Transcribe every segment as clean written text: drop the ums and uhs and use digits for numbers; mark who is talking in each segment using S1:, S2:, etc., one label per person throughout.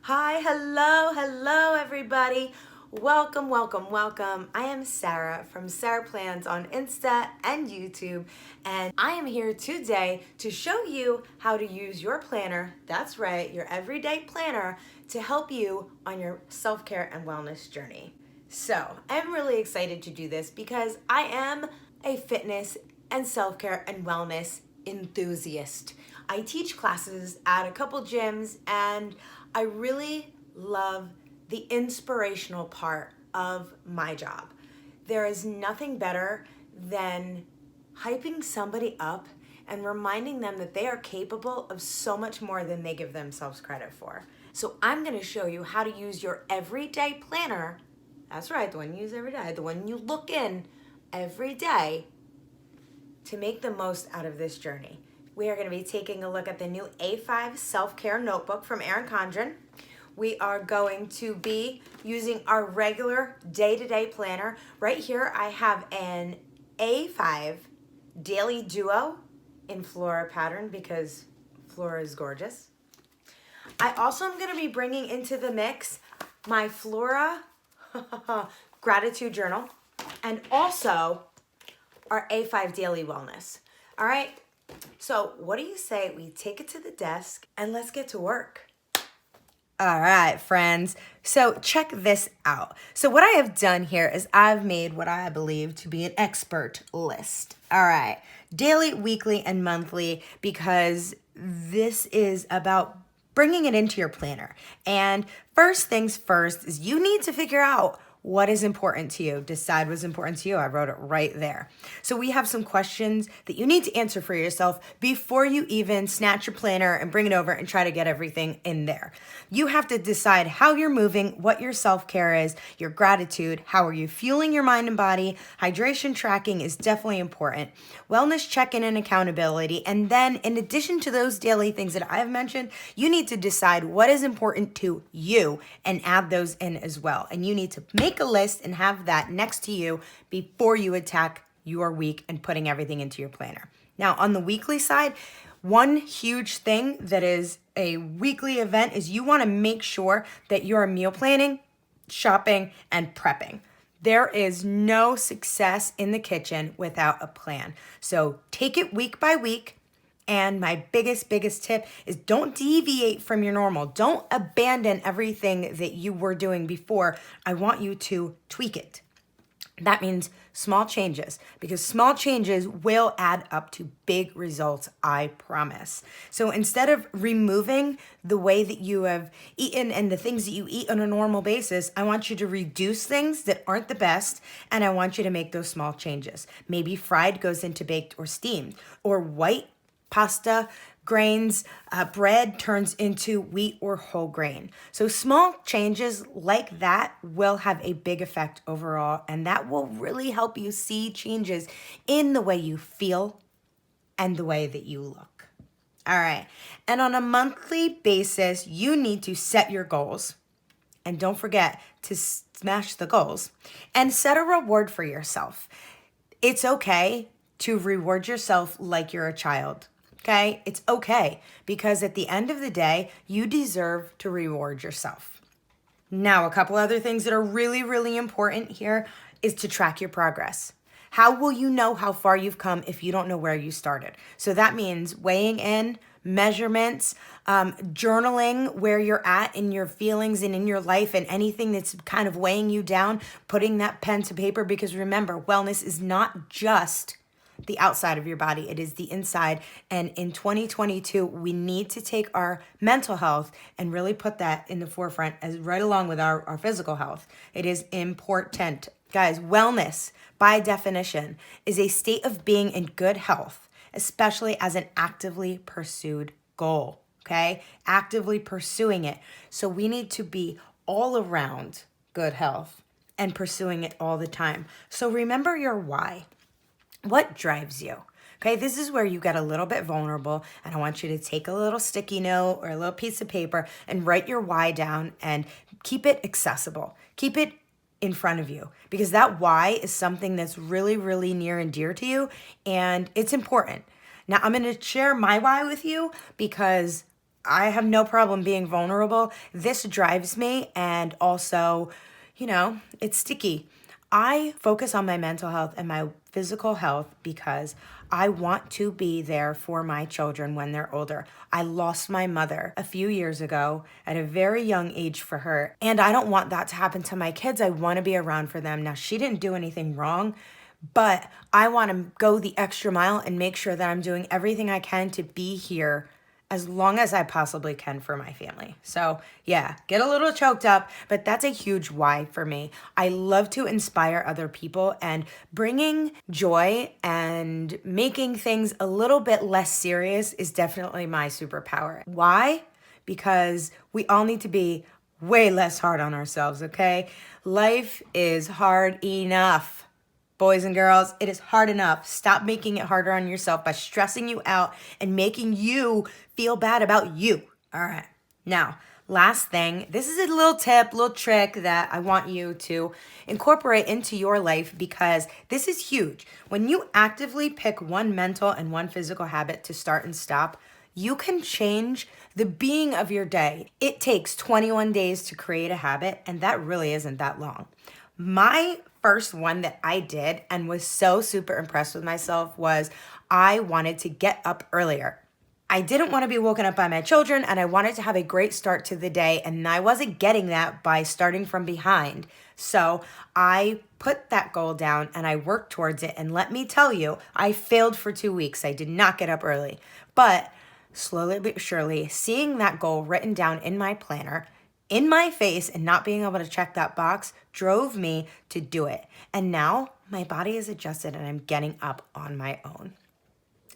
S1: Hi, hello, everybody. Welcome. I am Sarah from Sarah Plans on Insta and YouTube, and I am here today to show you how to use your planner, that's right, your everyday planner, to help you on your self-care and wellness journey. So, I'm really excited to do this because I am a fitness and self-care and wellness enthusiast. I teach classes at a couple gyms, and I really love the inspirational part of my job. There is nothing better than hyping somebody up and reminding them that they are capable of so much more than they give themselves credit for. So I'm going to show you how to use your everyday planner. That's right, the one you use every day, the one you look in every day, to make the most out of this journey. We are going to be taking a look at the new A5 Self-Care Notebook from Erin Condren. We are going to be using our regular day-to-day planner. Right here I have an A5 Daily Duo in Flora pattern because Flora is gorgeous. I also am going to be bringing into the mix my Flora Gratitude Journal and also our A5 Daily Wellness. All right, so what do you say we take it to the desk and let's get to work? All right, friends. So check this out. So what I have done here is I've made what I believe to be an expert list. All right, daily, weekly, and monthly, because this is about bringing it into your planner. And first things first is you need to figure out what is important to you. Decide what's important to you. I wrote it right there. So we have some questions that you need to answer for yourself before you even snatch your planner and bring it over and try to get everything in there. You have to decide how you're moving, what your self-care is, your gratitude, how are you fueling your mind and body. Hydration tracking is definitely important. Wellness check-in and accountability. And then in addition to those daily things that I've mentioned, you need to decide what is important to you and add those in as well. And you need to make a list and have that next to you before you attack your week and putting everything into your planner. Now, on the weekly side, one huge thing that is a weekly event is you want to make sure that you're meal planning, shopping, and prepping. There is no success in the kitchen without a plan. So take it week by week. And my biggest tip is don't deviate from your normal. Don't abandon everything that you were doing before. I want you to tweak it. That means small changes, because small changes will add up to big results, I promise. So instead of removing the way that you have eaten and the things that you eat on a normal basis, I want you to reduce things that aren't the best, and I want you to make those small changes. Maybe fried goes into baked or steamed, or white pasta, grains, bread turns into wheat or whole grain. So small changes like that will have a big effect overall, and that will really help you see changes in the way you feel and the way that you look. All right. And on a monthly basis, you need to set your goals. And don't forget to smash the goals and set a reward for yourself. It's okay to reward yourself like you're a child. Okay, it's okay, because at the end of the day, you deserve to reward yourself. Now, a couple other things that are really important here is to track your progress. How will you know how far you've come if you don't know where you started? So that means weighing in, measurements, journaling where you're at in your feelings and in your life and anything that's kind of weighing you down, putting that pen to paper, because remember, wellness is not just the outside of your body, it is the inside. And in 2022, we need to take our mental health and really put that in the forefront as right along with our physical health. It is important. Guys, wellness, by definition, is a state of being in good health, especially as an actively pursued goal, okay? Actively pursuing it. So we need to be all around good health and pursuing it all the time. So remember your why. What drives you? Okay, this is where you get a little bit vulnerable, and I want you to take a little sticky note or a little piece of paper and write your why down and keep it accessible. Keep it in front of you, because that why is something that's really near and dear to you, and it's important. Now, I'm going to share my why with you because I have no problem being vulnerable. This drives me, and also, it's sticky. I focus on my mental health and my physical health because I want to be there for my children when they're older. I lost my mother a few years ago at a very young age for her, and I don't want that to happen to my kids. I want to be around for them. Now, she didn't do anything wrong, but I want to go the extra mile and make sure that I'm doing everything I can to be here as long as I possibly can for my family. So yeah, get a little choked up, but that's a huge why for me. I love to inspire other people, and bringing joy and making things a little bit less serious is definitely my superpower. Why? Because we all need to be way less hard on ourselves, okay? Life is hard enough. Boys and girls, it is hard enough. Stop making it harder on yourself by stressing you out and making you feel bad about you. All right. Now, last thing, this is a little tip, little trick that I want you to incorporate into your life because this is huge. When you actively pick one mental and one physical habit to start and stop, you can change the being of your day. It takes 21 days to create a habit, and that really isn't that long. My first one that I did and was so super impressed with myself was I wanted to get up earlier. I didn't want to be woken up by my children, and I wanted to have a great start to the day, and I wasn't getting that by starting from behind. So I put that goal down and I worked towards it, and let me tell you, I failed for 2 weeks. I did not get up early, but slowly but surely, seeing that goal written down in my planner, in my face, and not being able to check that box drove me to do it. And now my body is adjusted and I'm getting up on my own.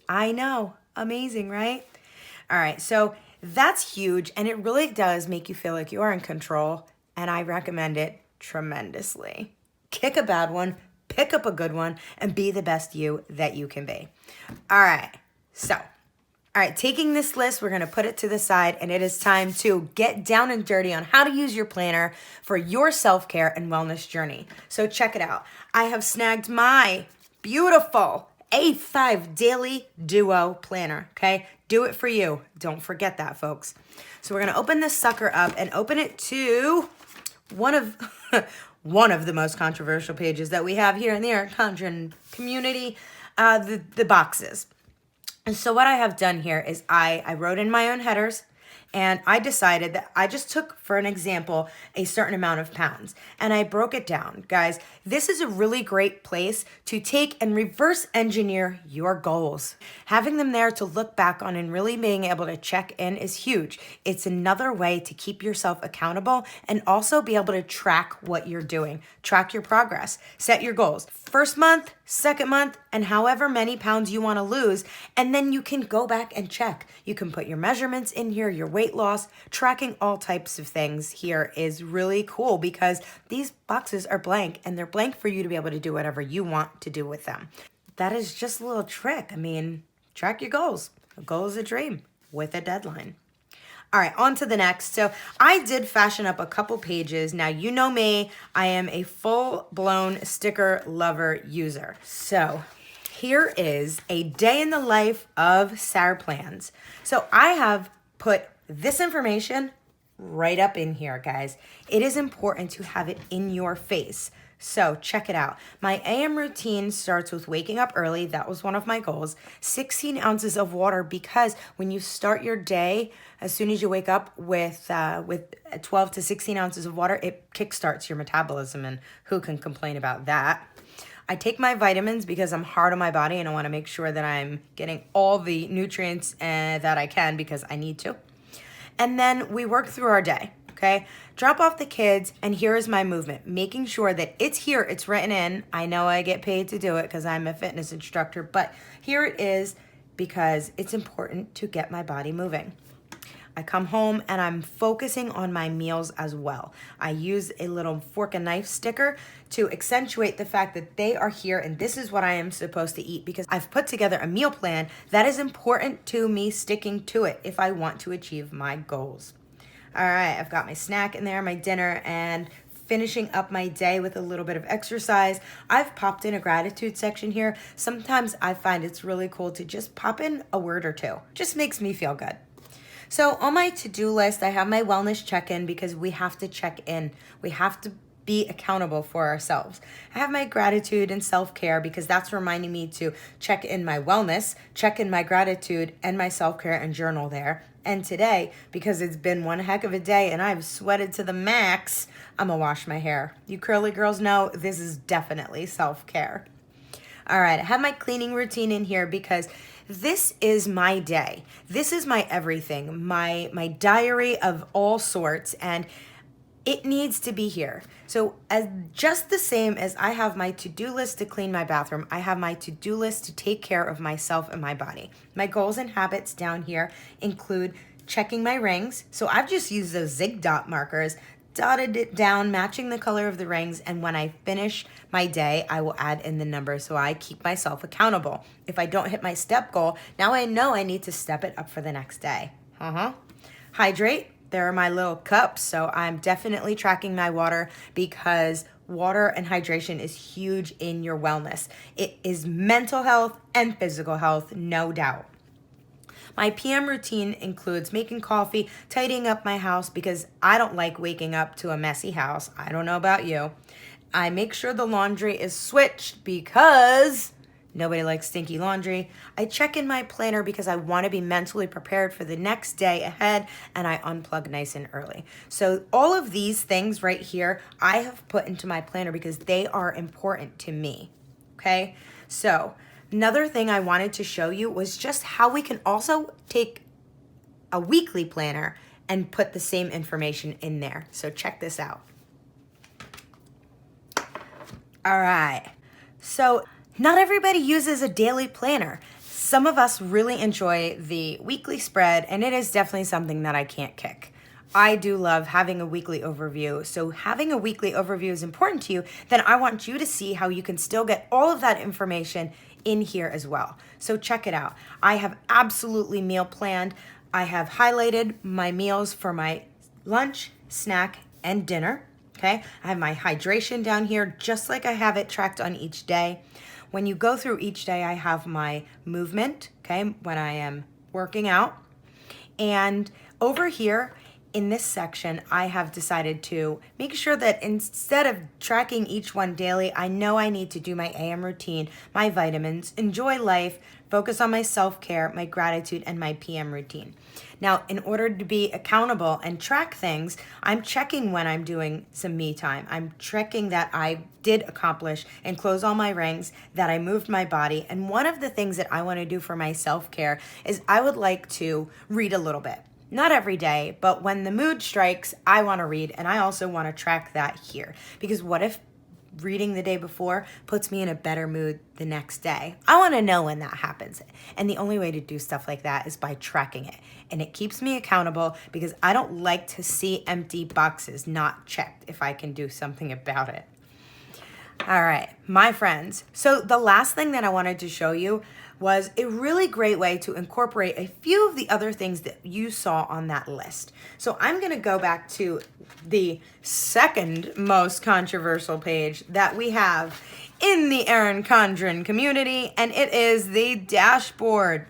S1: I know, amazing, right? All right, so that's huge, and it really does make you feel like you're in control, and I recommend it tremendously. Kick a bad one, pick up a good one, and be the best you that you can be. All right, taking this list, we're going to put it to the side, and it is time to get down and dirty on how to use your planner for your self-care and wellness journey. So check it out. I have snagged my beautiful A5 Daily Duo Planner, okay? Do it for you. Don't forget that, folks. So we're going to open this sucker up and open it to one of the most controversial pages that we have here in the art content community, the boxes. And so what I have done here is I wrote in my own headers, and I decided that I just took, for an example, a certain amount of pounds, and I broke it down. Guys, this is a really great place to take and reverse engineer your goals. Having them there to look back on and really being able to check in is huge. It's another way to keep yourself accountable and also be able to track what you're doing, track your progress, set your goals. First month, second month, and however many pounds you want to lose, and then you can go back and check. You can put your measurements in here, your weight loss, tracking all types of things here is really cool because these boxes are blank, and they're blank for you to be able to do whatever you want to do with them. That is just a little trick. I mean, track your goals. A goal is a dream with a deadline. All right, on to the next. So I did fashion up a couple pages. Now, you know me, I am a full-blown sticker lover user. So here is a day in the life of Sarah Plans. So I have put this information right up in here, guys. It is important to have it in your face. So check it out. My AM routine starts with waking up early. That was one of my goals. 16 ounces of water, because when you start your day, as soon as you wake up with 12 to 16 ounces of water, it kickstarts your metabolism, and who can complain about that? I take my vitamins because I'm hard on my body and I want to make sure that I'm getting all the nutrients that I can because I need to. And then we work through our day. Okay, drop off the kids, and here is my movement, making sure that it's here, it's written in. I know I get paid to do it because I'm a fitness instructor, but here it is because it's important to get my body moving. I come home and I'm focusing on my meals as well. I use a little fork and knife sticker to accentuate the fact that they are here and this is what I am supposed to eat, because I've put together a meal plan that is important to me sticking to it if I want to achieve my goals. All right, I've got my snack in there, my dinner, and finishing up my day with a little bit of exercise. I've popped in a gratitude section here. Sometimes I find it's really cool to just pop in a word or two. Just makes me feel good. So on my to-do list, I have my wellness check-in because we have to check in. We have to be accountable for ourselves. I have my gratitude and self-care because that's reminding me to check in my wellness, check in my gratitude and my self-care and journal there. And today, because it's been one heck of a day and I've sweated to the max, I'm gonna wash my hair. You curly girls know this is definitely self-care. All right, I have my cleaning routine in here because this is my day. This is my everything, my diary of all sorts, and it needs to be here. So as just the same as I have my to-do list to clean my bathroom, I have my to-do list to take care of myself and my body. My goals and habits down here include checking my rings. So I've just used those zig dot markers, dotted it down, matching the color of the rings, and when I finish my day, I will add in the number so I keep myself accountable. If I don't hit my step goal, now I know I need to step it up for the next day. Hydrate. There are my little cups, so I'm definitely tracking my water because water and hydration is huge in your wellness. It is mental health and physical health, no doubt. My PM routine includes making coffee, tidying up my house because I don't like waking up to a messy house. I don't know about you. I make sure the laundry is switched because nobody likes stinky laundry. I check in my planner because I want to be mentally prepared for the next day ahead, and I unplug nice and early. So all of these things right here, I have put into my planner because they are important to me, okay? So another thing I wanted to show you was just how we can also take a weekly planner and put the same information in there. So check this out. All right, so not everybody uses a daily planner. Some of us really enjoy the weekly spread, and it is definitely something that I can't kick. I do love having a weekly overview. So having a weekly overview is important to you. Then I want you to see how you can still get all of that information in here as well. So check it out. I have absolutely meal planned. I have highlighted my meals for my lunch, snack, and dinner. Okay, I have my hydration down here just like I have it tracked on each day. When you go through each day, I have my movement, okay, when I am working out. And over here in this section, I have decided to make sure that instead of tracking each one daily, I know I need to do my AM routine, my vitamins, enjoy life, focus on my self-care, my gratitude, and my PM routine. Now, in order to be accountable and track things, I'm checking when I'm doing some me time. I'm checking that I did accomplish and close all my rings, that I moved my body. And one of the things that I want to do for my self-care is I would like to read a little bit. Not every day, but when the mood strikes, I want to read, and I also want to track that here. Because what if reading the day before puts me in a better mood the next day? I want to know when that happens. And the only way to do stuff like that is by tracking it. And it keeps me accountable because I don't like to see empty boxes not checked if I can do something about it. All right, my friends. So the last thing that I wanted to show you was a really great way to incorporate a few of the other things that you saw on that list. So I'm gonna go back to the second most controversial page that we have in the Erin Condren community, and it is the dashboard.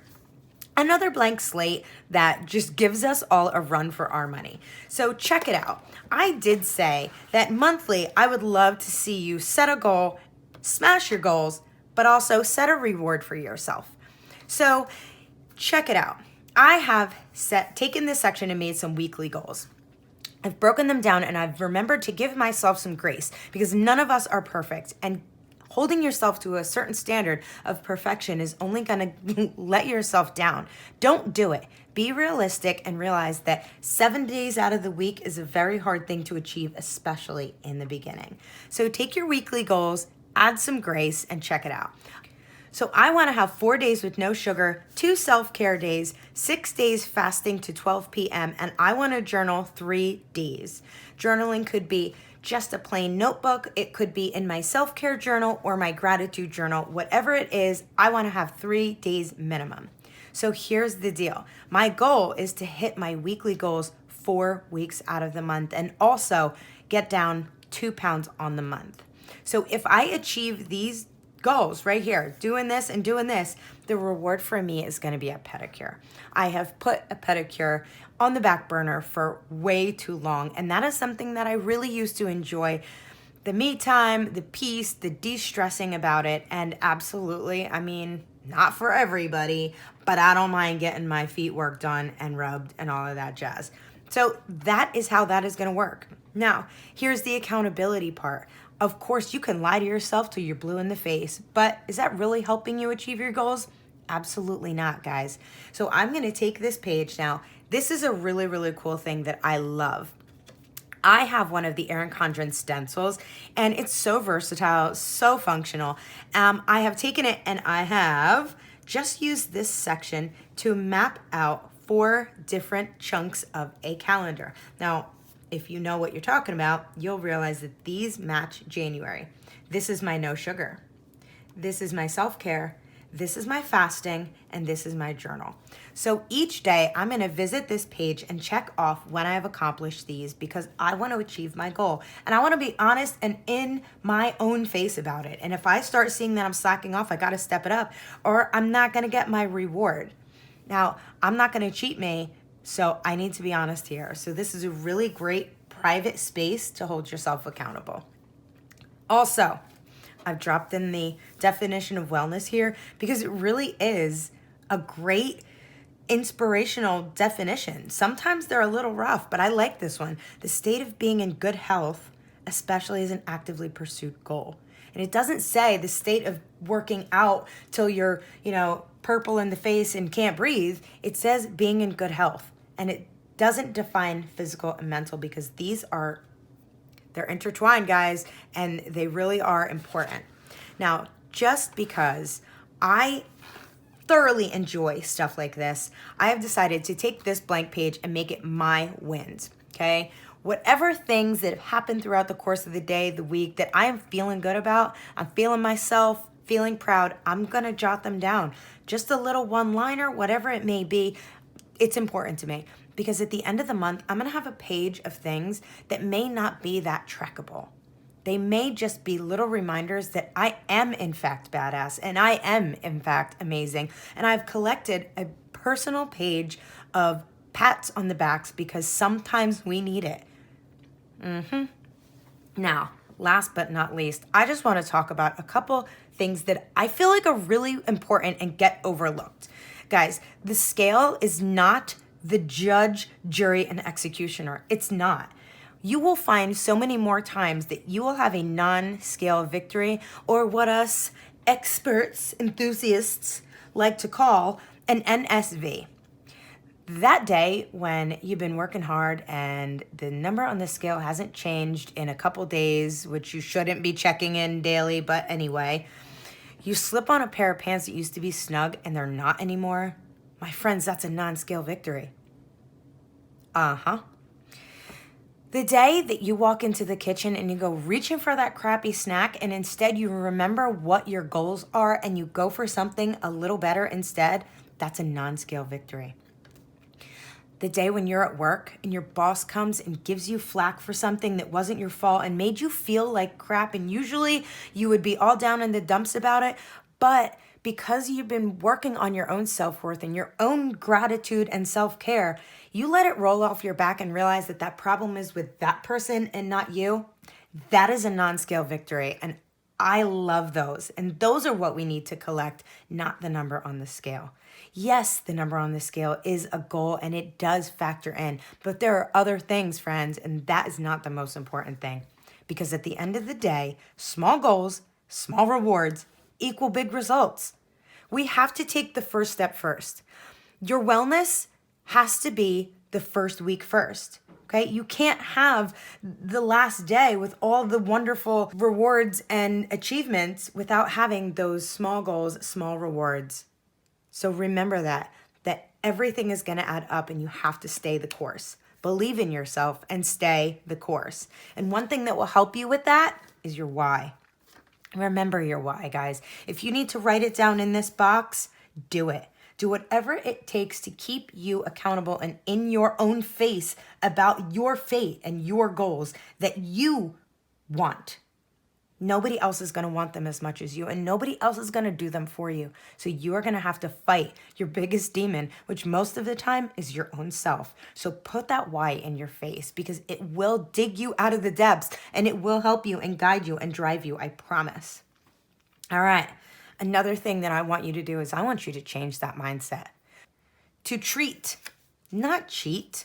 S1: Another blank slate that just gives us all a run for our money. So check it out. I did say that monthly, I would love to see you set a goal, smash your goals, but also set a reward for yourself. So check it out. I have taken this section and made some weekly goals. I've broken them down and I've remembered to give myself some grace because none of us are perfect, and holding yourself to a certain standard of perfection is only gonna let yourself down. Don't do it. Be realistic and realize that 7 days out of the week is a very hard thing to achieve, especially in the beginning. So take your weekly goals, add some grace, and check it out. So I want to have 4 days with no sugar, 2 self-care days, 6 days fasting to 12 p.m., and I want to journal 3 days. Journaling could be just a plain notebook. It could be in my self-care journal or my gratitude journal. Whatever it is, I want to have 3 days minimum. So here's the deal. My goal is to hit my weekly goals 4 weeks out of the month and also get down 2 pounds on the month. So if I achieve these goals right here, doing this and doing this, the reward for me is going to be a pedicure. I have put a pedicure on the back burner for way too long, and that is something that I really used to enjoy. The me time, the peace, the de-stressing about it, and absolutely, I mean, not for everybody, but I don't mind getting my feet worked on and rubbed and all of that jazz. So that is how that is going to work. Now, here's the accountability part. Of course, you can lie to yourself till you're blue in the face, but is that really helping you achieve your goals? Absolutely not, guys. So I'm going to take this page now. This is a really, really cool thing that I love. I have one of the Erin Condren stencils, and it's so versatile, so functional. I have taken it and I have just used this section to map out 4 different chunks of a calendar. Now, if you know what you're talking about, you'll realize that these match January. This is my no sugar. This is my self-care. This is my fasting, and this is my journal. So each day I'm going to visit this page and check off when I have accomplished these, because I want to achieve my goal. And I want to be honest and in my own face about it. And if I start seeing that I'm slacking off, I got to step it up, or I'm not going to get my reward. Now, I'm not going to cheat me, so I need to be honest here. So this is a really great private space to hold yourself accountable. Also, I've dropped in the definition of wellness here because it really is a great inspirational definition. Sometimes they're a little rough, but I like this one. The state of being in good health, especially as an actively pursued goal. And it doesn't say the state of working out till you're, purple in the face and can't breathe. It says being in good health. And it doesn't define physical and mental, because they're intertwined, guys, and they really are important. Now, just because I thoroughly enjoy stuff like this, I have decided to take this blank page and make it my wins, okay? Whatever things that have happened throughout the course of the day, the week, that I am feeling good about, I'm feeling myself, feeling proud, I'm gonna jot them down. Just a little one-liner, whatever it may be, it's important to me. Because at the end of the month, I'm gonna have a page of things that may not be that trackable. They may just be little reminders that I am in fact badass and I am in fact amazing. And I've collected a personal page of pats on the backs because sometimes we need it. Now, last but not least, I just want to talk about a couple things that I feel like are really important and get overlooked. Guys, the scale is not the judge, jury, and executioner. It's not. You will find so many more times that you will have a non-scale victory, or what us experts, enthusiasts like to call an NSV. That day when you've been working hard and the number on the scale hasn't changed in a couple days, which you shouldn't be checking in daily, but anyway, you slip on a pair of pants that used to be snug and they're not anymore. My friends, that's a non-scale victory. The day that you walk into the kitchen and you go reaching for that crappy snack, and instead you remember what your goals are and you go for something a little better instead, that's a non-scale victory. The day when you're at work and your boss comes and gives you flack for something that wasn't your fault and made you feel like crap, and usually you would be all down in the dumps about it, but because you've been working on your own self-worth and your own gratitude and self-care, you let it roll off your back and realize that that problem is with that person and not you. That is a non-scale victory, and I love those. And those are what we need to collect, not the number on the scale. Yes, the number on the scale is a goal and it does factor in, but there are other things, friends, and that is not the most important thing. Because at the end of the day, small goals, small rewards equal big results. We have to take the first step first. Your wellness has to be the first week first. Okay, you can't have the last day with all the wonderful rewards and achievements without having those small goals, small rewards. So remember that everything is going to add up and you have to stay the course. Believe in yourself and stay the course. And one thing that will help you with that is your why. Remember your why, guys. If you need to write it down in this box, do it. Do whatever it takes to keep you accountable and in your own face about your fate and your goals that you want. Nobody else is going to want them as much as you, and nobody else is going to do them for you. So you are going to have to fight your biggest demon, which most of the time is your own self. So put that why in your face, because it will dig you out of the depths, and it will help you and guide you and drive you, I promise. All right. Another thing that I want you to do is I want you to change that mindset. To treat, not cheat.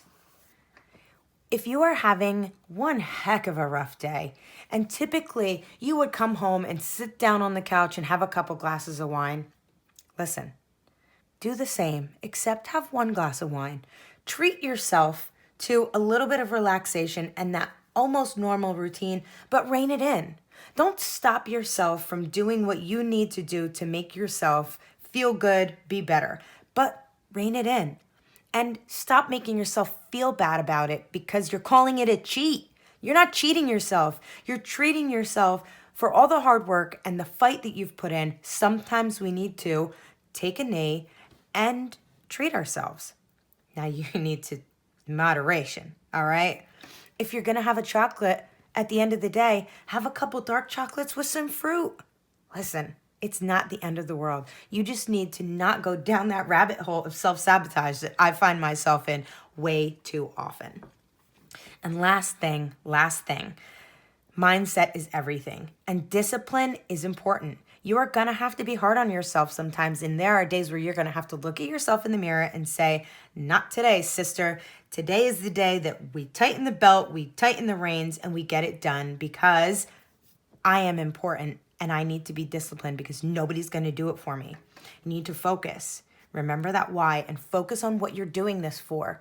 S1: If you are having one heck of a rough day, and typically you would come home and sit down on the couch and have a couple glasses of wine, listen, do the same, except have one glass of wine. Treat yourself to a little bit of relaxation and that almost normal routine, but rein it in. Don't stop yourself from doing what you need to do to make yourself feel good, be better, but rein it in. And stop making yourself feel bad about it because you're calling it a cheat. You're not cheating yourself. You're treating yourself for all the hard work and the fight that you've put in. Sometimes we need to take a knee and treat ourselves. Now you need to moderation, all right? If you're going to have a chocolate at the end of the day, have a couple dark chocolates with some fruit. Listen, it's not the end of the world. You just need to not go down that rabbit hole of self-sabotage that I find myself in way too often. And last thing, mindset is everything. And discipline is important. You are going to have to be hard on yourself sometimes. And there are days where you're going to have to look at yourself in the mirror and say, not today, sister. Today is the day that we tighten the belt, we tighten the reins, and we get it done because I am important. And I need to be disciplined because nobody's going to do it for me. You need to focus. Remember that why and focus on what you're doing this for.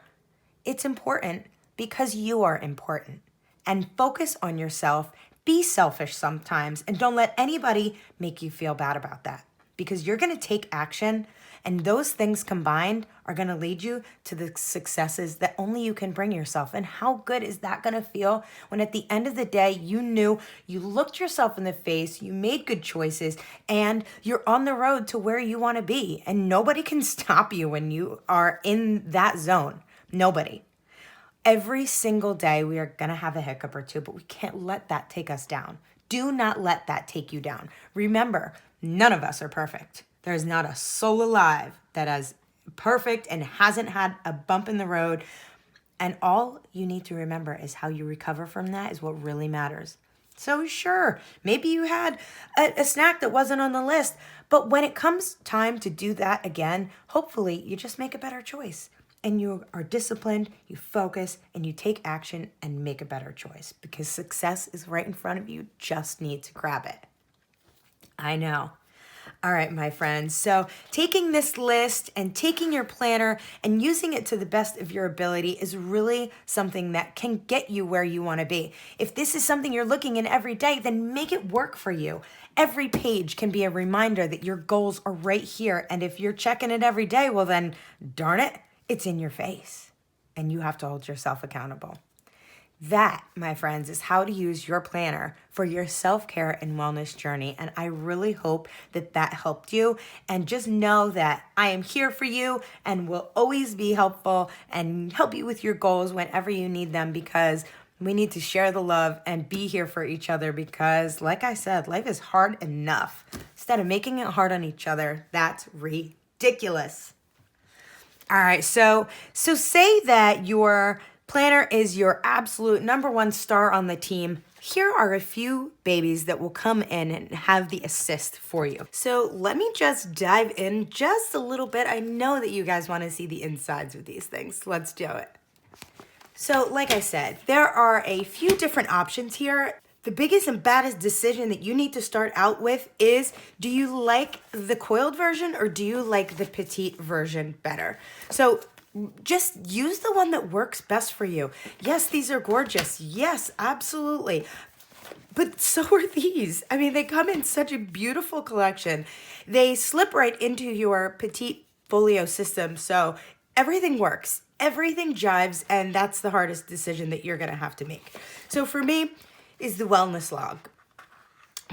S1: It's important because you are important. And focus on yourself. Be selfish sometimes and don't let anybody make you feel bad about that because you're going to take action and those things combined are going to lead you to the successes that only you can bring yourself. And how good is that going to feel when at the end of the day, you knew, you looked yourself in the face, you made good choices, and you're on the road to where you want to be. And nobody can stop you when you are in that zone. Nobody. Every single day, we are going to have a hiccup or two, but we can't let that take us down. Do not let that take you down. Remember, none of us are perfect. There's not a soul alive that is perfect and hasn't had a bump in the road. And all you need to remember is how you recover from that is what really matters. So sure, maybe you had a snack that wasn't on the list, but when it comes time to do that again, hopefully you just make a better choice. And you are disciplined, you focus, and you take action and make a better choice because success is right in front of you. Just need to grab it. I know. All right, my friends. So taking this list and taking your planner and using it to the best of your ability is really something that can get you where you want to be. If this is something you're looking in every day, then make it work for you. Every page can be a reminder that your goals are right here. And if you're checking it every day, well then, darn it, it's in your face. And you have to hold yourself accountable. That, my friends, is how to use your planner for your self-care and wellness journey. And I really hope that that helped you. And just know that I am here for you and will always be helpful and help you with your goals whenever you need them because we need to share the love and be here for each other because, like I said, life is hard enough. Instead of making it hard on each other, that's ridiculous. All right, so say that your planner is your absolute number one star on the team. Here are a few babies that will come in and have the assist for you. So let me just dive in just a little bit. I know that you guys want to see the insides of these things. Let's do it. So like I said, there are a few different options here. The biggest and baddest decision that you need to start out with is, do you like the coiled version or do you like the petite version better? So just use the one that works best for you. Yes, these are gorgeous. Yes, absolutely. But so are these. I mean, they come in such a beautiful collection. They slip right into your petite folio system. So everything works. Everything jives. And that's the hardest decision that you're going to have to make. So for me, is the wellness log.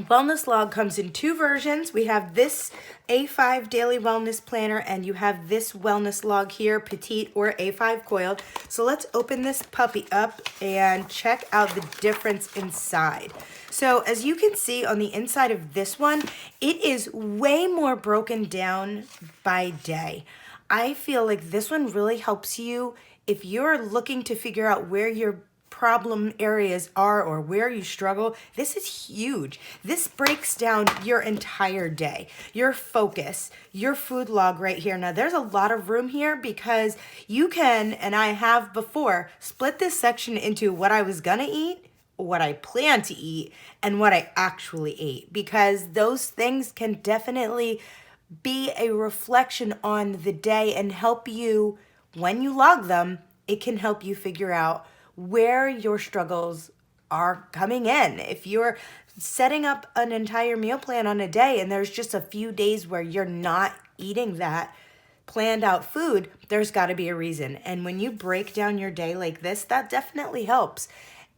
S1: Wellness log comes in two versions. We have this A5 daily wellness planner, and you have this wellness log here, petite or A5 coiled. So let's open this puppy up and check out the difference inside. So as you can see on the inside of this one, it is way more broken down by day. I feel like this one really helps you if you're looking to figure out where your problem areas are or where you struggle. This is huge. This breaks down your entire day, your focus, your food log right here. Now there's a lot of room here because you can, and I have before, split this section into what I was gonna eat, what I plan to eat, and what I actually ate, because those things can definitely be a reflection on the day and help you when you log them. It can help you figure out where your struggles are coming in. If you're setting up an entire meal plan on a day and there's just a few days where you're not eating that planned out food, there's got to be a reason. And when you break down your day like this, that definitely helps.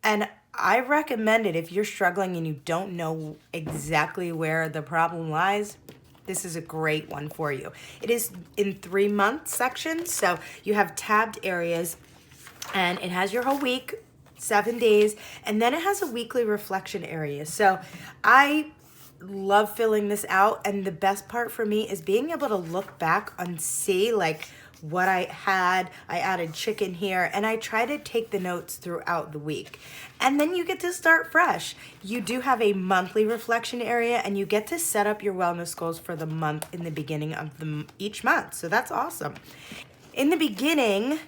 S1: And I recommend it if you're struggling and you don't know exactly where the problem lies. This is a great one for you. It is in 3-month sections, so you have tabbed areas, and it has your whole week, 7 days, and then it has a weekly reflection area. So I love filling this out, and the best part for me is being able to look back and see like what I had. I added chicken here, and I try to take the notes throughout the week. And then you get to start fresh. You do have a monthly reflection area, and you get to set up your wellness goals for the month in the beginning of each month. So that's awesome. In the beginning,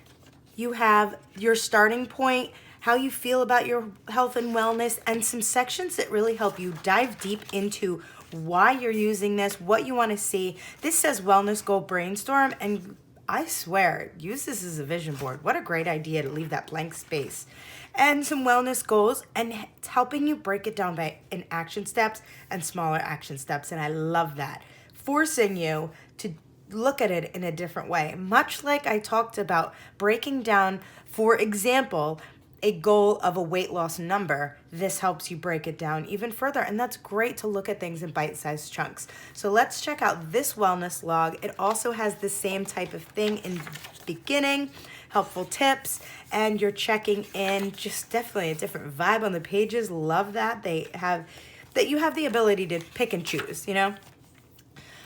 S1: you have your starting point, how you feel about your health and wellness, and some sections that really help you dive deep into why you're using this, what you want to see. This says wellness goal brainstorm, and I swear, use this as a vision board. What a great idea to leave that blank space. And some wellness goals, and it's helping you break it down in action steps and smaller action steps, and I love that. Forcing you to look at it in a different way. Much like I talked about breaking down, for example, a goal of a weight loss number, this helps you break it down even further. And that's great to look at things in bite-sized chunks. So let's check out this wellness log. It also has the same type of thing in the beginning, helpful tips, and you're checking in. Just definitely a different vibe on the pages. Love that. That you have the ability to pick and choose, you know?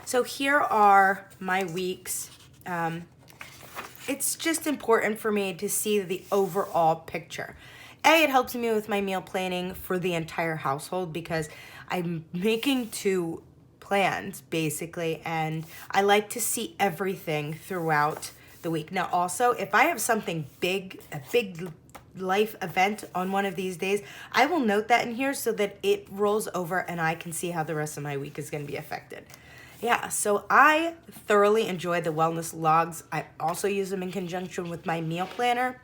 S1: So here are my weeks. It's just important for me to see the overall picture. It helps me with my meal planning for the entire household because I'm making 2 plans basically, and I like to see everything throughout the week. Now also, if I have something big, a big life event on one of these days, I will note that in here so that it rolls over and I can see how the rest of my week is going to be affected. Yeah, so I thoroughly enjoy the wellness logs. I also use them in conjunction with my meal planner.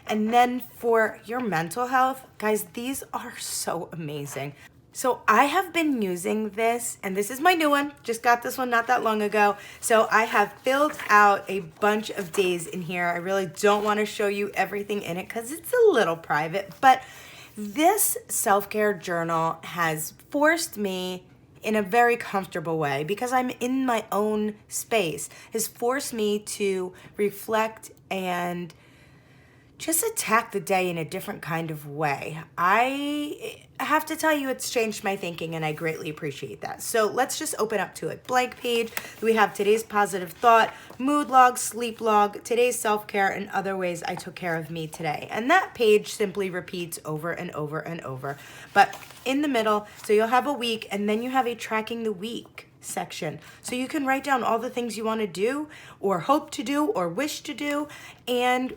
S1: And then for your mental health, guys, these are so amazing. So I have been using this, and this is my new one. Just got this one not that long ago. So I have filled out a bunch of days in here. I really don't want to show you everything in it because it's a little private. But this self-care journal has forced me in a very comfortable way, because I'm in my own space, has forced me to reflect and just attack the day in a different kind of way. I have to tell you, it's changed my thinking, and I greatly appreciate that. So let's just open up to it. Blank page. We have today's positive thought, mood log, sleep log, today's self-care, and other ways I took care of me today. And that page simply repeats over and over and over. But in the middle, so you'll have a week, and then you have a tracking the week section. So you can write down all the things you want to do or hope to do or wish to do. And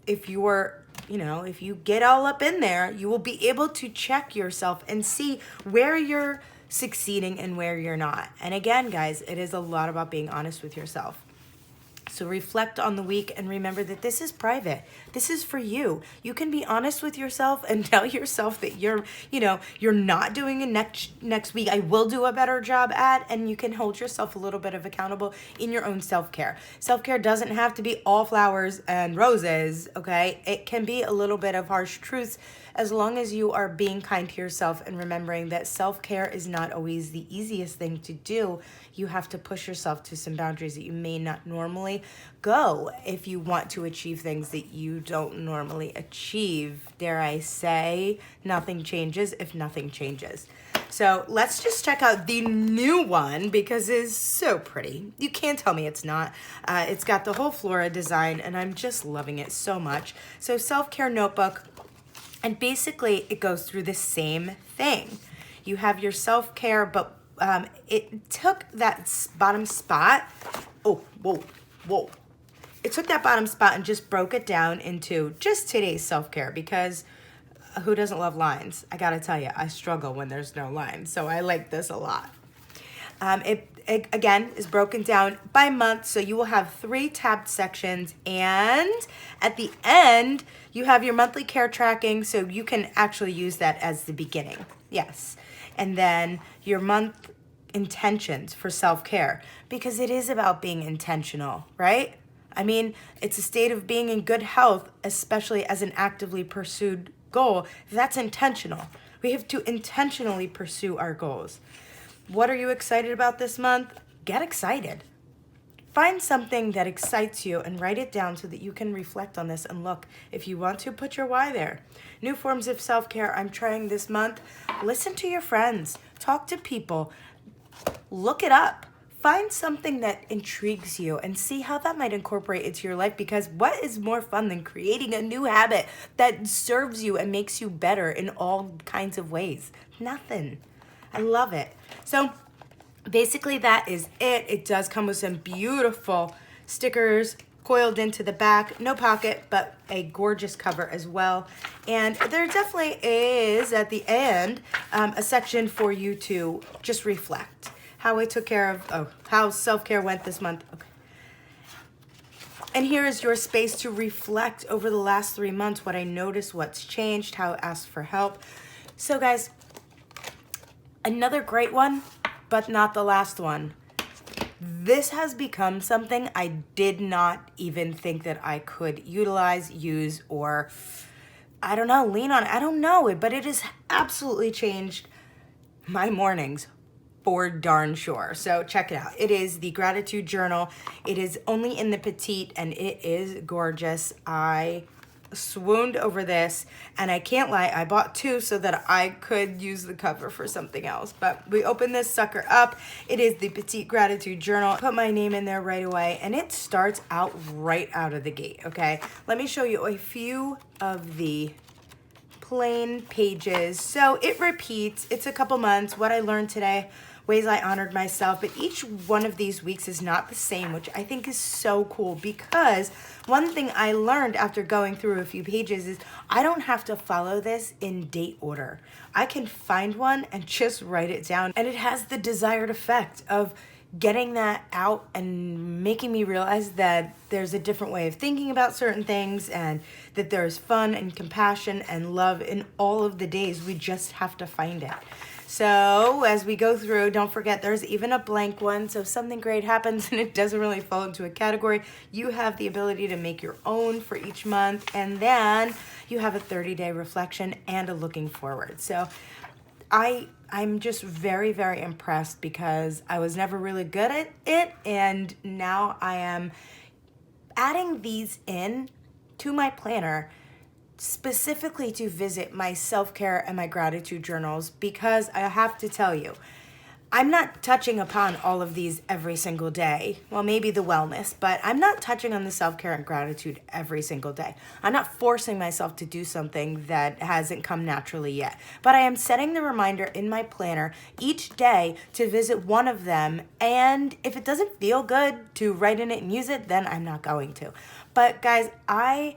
S1: if you get all up in there, you will be able to check yourself and see where you're succeeding and where you're not. And again, guys, it is a lot about being honest with yourself. So reflect on the week and remember that this is private. This is for you. You can be honest with yourself and tell yourself that you're not doing it next week. I will do a better job at, and you can hold yourself a little bit of accountable in your own self-care. Self-care doesn't have to be all flowers and roses, okay? It can be a little bit of harsh truths as long as you are being kind to yourself and remembering that self-care is not always the easiest thing to do. You have to push yourself to some boundaries that you may not normally go if you want to achieve things that you don't normally achieve. Dare I say, nothing changes if nothing changes. So let's just check out the new one because it's so pretty. You can't tell me it's not. It's got the whole flora design and I'm just loving it so much. So self-care notebook. And basically, it goes through the same thing. You have your self-care, but it took that bottom spot. Oh, whoa. It took that bottom spot and just broke it down into just today's self-care because who doesn't love lines? I gotta tell you, I struggle when there's no lines, so I like this a lot. It again is broken down by month, so you will have 3 tabbed sections, and at the end you have your monthly care tracking, so you can actually use that as the beginning. Yes. And then your month intentions for self-care, because it is about being intentional, right? I mean, it's a state of being in good health, especially as an actively pursued goal. That's intentional. We have to intentionally pursue our goals. What are you excited about this month? Get excited. Find something that excites you and write it down so that you can reflect on this and look. If you want to, put your why there. New forms of self-care I'm trying this month. Listen to your friends. Talk to people. Look it up. Find something that intrigues you and see how that might incorporate into your life, because what is more fun than creating a new habit that serves you and makes you better in all kinds of ways? Nothing. I love it. So basically that is it. It does come with some beautiful stickers coiled into the back. No pocket, but a gorgeous cover as well. And there definitely is at the end a section for you to just reflect how I took care of, how self-care went this month. Okay. And here is your space to reflect over the last 3 months, what I noticed, what's changed, how I asked for help. So guys, another great one, but not the last one. This has become something I did not even think that I could utilize, use, or I don't know, lean on. I don't know it, but it has absolutely changed my mornings for darn sure. So check it out. It is the gratitude journal. It is only in the petite and it is gorgeous. I swooned over this, and I can't lie, I bought 2 so that I could use the cover for something else. But we open this sucker up. It is the Petite Gratitude Journal. Put my name in there right away, and it starts out right out of the gate, okay? Let me show you a few of the plain pages. So it repeats. It's a couple months. What I learned today, ways I honored myself, but each one of these weeks is not the same, which I think is so cool, because one thing I learned after going through a few pages is I don't have to follow this in date order. I can find one and just write it down, and it has the desired effect of getting that out and making me realize that there's a different way of thinking about certain things, and that there's fun and compassion and love in all of the days. We just have to find it. So as we go through, don't forget there's even a blank one. So if something great happens and it doesn't really fall into a category, you have the ability to make your own for each month. And then you have a 30-day reflection and a looking forward. So I'm just very, very impressed, because I was never really good at it. And now I am adding these in to my planner specifically to visit my self-care and my gratitude journals, because I have to tell you, I'm not touching upon all of these every single day. Well, maybe the wellness, but I'm not touching on the self-care and gratitude every single day. I'm not forcing myself to do something that hasn't come naturally yet. But I am setting the reminder in my planner each day to visit one of them. And if it doesn't feel good to write in it and use it, then I'm not going to. But guys, I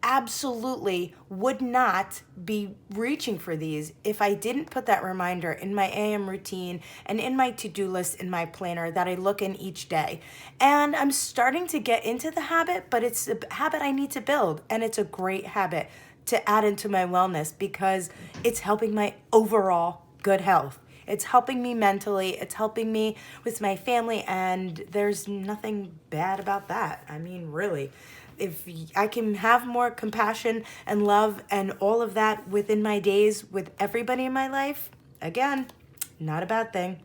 S1: absolutely would not be reaching for these if I didn't put that reminder in my AM routine and in my to-do list in my planner that I look in each day. And I'm starting to get into the habit, but it's a habit I need to build, and it's a great habit to add into my wellness because it's helping my overall good health. It's helping me mentally, it's helping me with my family, and there's nothing bad about that. I mean, really, if I can have more compassion and love and all of that within my days with everybody in my life, again, not a bad thing.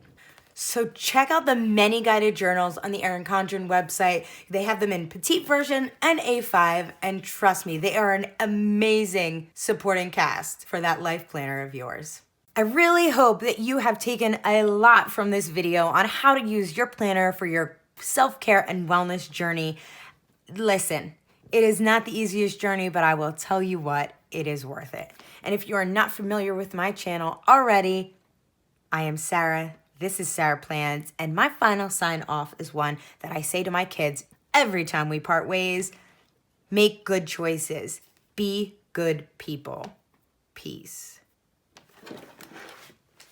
S1: So check out the many guided journals on the Erin Condren website. They have them in petite version and A5, and trust me, they are an amazing supporting cast for that life planner of yours. I really hope that you have taken a lot from this video on how to use your planner for your self-care and wellness journey. Listen, it is not the easiest journey, but I will tell you what, it is worth it. And if you are not familiar with my channel already, I am Sarah. This is Sarah Plans, and my final sign off is one that I say to my kids every time we part ways. Make good choices. Be good people. Peace.